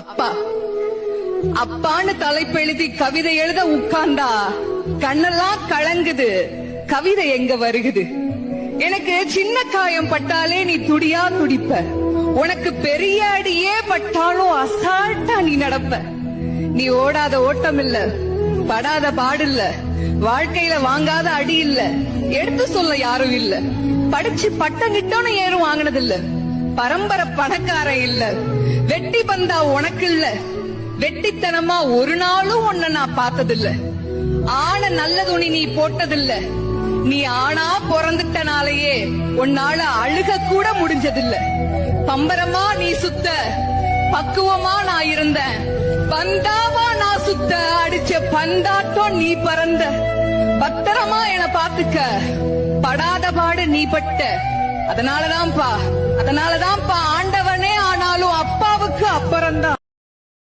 அப்பா அப்பான்னு தலைப்பெழுதி கவிதை எழுத உட்கார்ந்தா கண்ணெல்லாம் கலங்குது, கவிதை எங்க வருகுது? எனக்கு சின்ன காயம் பட்டாலே நீ துடியா துடிப்ப, உனக்கு பெரிய அடியே பட்டாலும் அசால்ட்டா நீ நடப்ப. நீ ஓடாத ஓட்டம் இல்ல, படாத பாடு இல்ல, வாழ்க்கையில வாங்காத அடி இல்ல, எடுத்து சொல்ல யாரும் இல்ல, படிச்சு பட்டம் கிட்டோன்னு ஏறும் வாங்கினது இல்ல, பரம்பரை பணக்காரன் இல்ல, வெட்டி பந்தா உனக்கு இல்ல, வெட்டித்தனமா ஒரு நாளும் உன்ன நான் பார்த்ததில்ல, ஆன நல்ல துணி நீ போட்டதில்ல, நீ ஆனா பிறந்துட்டனாலேயே உன்னால அழுக கூட முடிஞ்சதில்ல. பம்பரமா நீ சுத்த, பக்குவமா நான் இருந்த, பந்தாவா நான் சுத்த, அடிச்ச பந்தாட்டம் நீ பறந்த, பத்திரமா என பாத்துக்க, படாத பாடு நீ பட்ட. அதனாலதான்ப்பா ஆண்டவனே ஆனாலும் அப்பாவுக்கு அப்புறம்தான்.